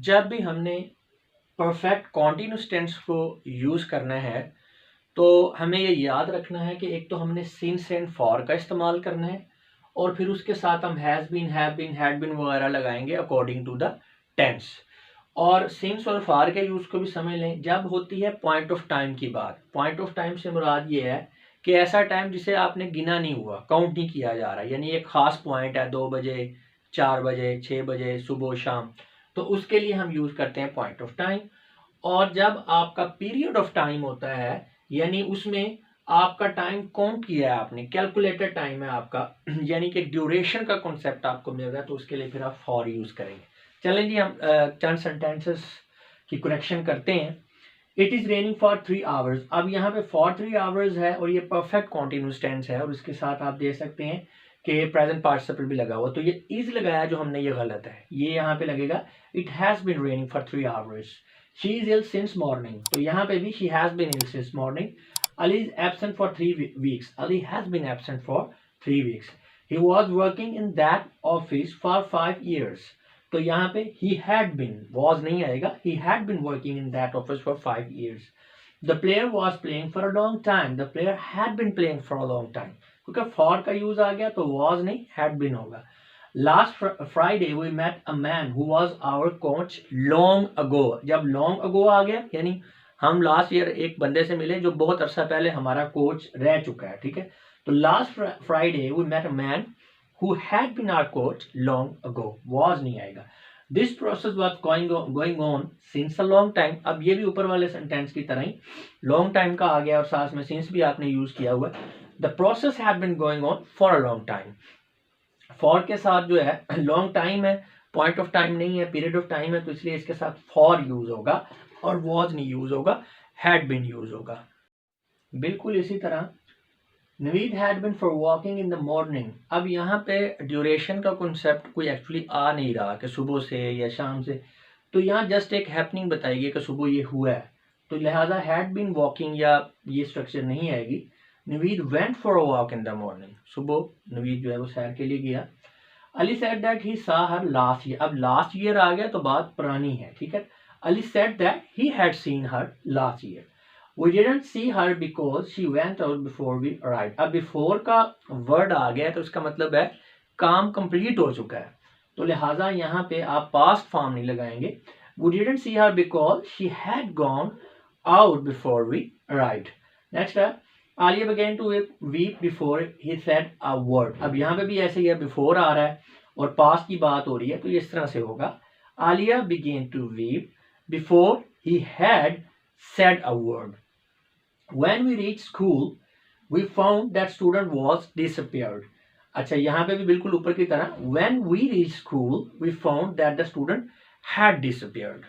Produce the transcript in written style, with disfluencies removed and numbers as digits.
जब भी हमने परफेक्ट कॉन्टिन्यूस टेंस को यूज़ करना है तो हमें ये याद रखना है कि एक तो हमने सिंस एंड फॉर का इस्तेमाल करना है और फिर उसके साथ हम has been, have been, had been वगैरह लगाएंगे अकॉर्डिंग टू द टेंस। और सिंस और फॉर के यूज़ को भी समझ लें। जब होती है पॉइंट ऑफ टाइम की बात, पॉइंट ऑफ टाइम से मुराद ये है कि ऐसा टाइम जिसे आपने गिना नहीं हुआ, काउंट नहीं किया जा रहा, यानी एक ख़ास पॉइंट है 2 बजे, 4 बजे, 6 बजे, सुबह शाम, तो उसके लिए हम यूज़ करते हैं पॉइंट ऑफ टाइम। और जब आपका पीरियड ऑफ टाइम होता है, यानी उसमें आपका टाइम काउंट किया है आपने, कैलकुलेटेड टाइम है आपका, यानी कि ड्यूरेशन का कॉन्सेप्ट आपको मिल रहा है, तो उसके लिए फिर आप फॉर यूज़ करेंगे। चलें जी, हम चंद सेंटेंसेस की करेक्शन करते हैं। It is raining for 3 hours. अब यहाँ पे फॉर 3 आवर्स है और ये परफेक्ट कॉन्टिन्यूस टेंस है और इसके साथ आप देख सकते हैं कि प्रेजेंट पार्टिसिपल भी लगा हुआ, तो ये इज लगाया जो हमने, ये गलत है। ये यहाँ पे लगेगा it has been raining for 3 hours. She is ill since morning, तो यहाँ पे भी she has been ill since morning. Ali is absent for 3 weeks. Ali has been absent for 3 weeks. He was working in that office for 5 years। तो यहाँ पे he had been, was नहीं आएगा, he had been working in that office for 5 years। The player was playing for a long time। The player had been playing for a long time। क्योंकि for का use आ गया तो was नहीं, had been होगा। Last Friday we met a man who was our coach long ago। जब long ago आ गया यानी हम लास्ट ईयर एक बंदे से मिले जो बहुत अरसा पहले हमारा कोच रह चुका है, ठीक है। तो last Friday we met a man who had been our coach long ago। was नहीं आएगा। This process was going on since a long time। अब ये भी ऊपर वाले सेंटेंस की तरह ही long time का आ गया और साथ में since भी आपने यूज किया हुआ है। The process had been going on for a long time। for के साथ जो है long time है, point of time नहीं है, period of time है, तो इसलिए इसके साथ for यूज होगा और was नहीं यूज होगा, had been यूज होगा। बिल्कुल इसी तरह Naveed had been for walking in the morning. अब यहाँ पे ड्यूरेशन का कॉन्सेप्ट कोई एक्चुअली आ नहीं रहा कि सुबह से या शाम से, तो यहाँ जस्ट एक हैपनिंग बताइए कि सुबह ये हुआ है, तो लिहाजा हैड बिन वॉकिंग या ये स्ट्रक्चर नहीं आएगी। Naveed went for a walk in the morning. सुबह नवीद जो है वो सैर के लिए गया। अली सेड दैट ही सा हर लास्ट ईयर। अब लास्ट ईयर आ गया तो बात पुरानी है, ठीक है। Ali said that he had seen her last year. We didn't see her because she went out before we arrived। अब before का वर्ड आ गया तो उसका मतलब है काम कंप्लीट हो चुका है, तो लिहाजा यहाँ पे आप पास्ट फॉर्म नहीं लगाएंगे। We didn't see her because she had gone out before we arrived। Next है Alia began to weep before he said a word। अब यहाँ पे भी ऐसे ही है, before आ रहा है और पास्ट की बात हो रही है, तो ये इस तरह से होगा Alia began to weep before he had said a word। When we reached school we found that student was disappeared। अच्छा, यहाँ पे भी बिल्कुल ऊपर की तरह when we reached school we found that the student had disappeared।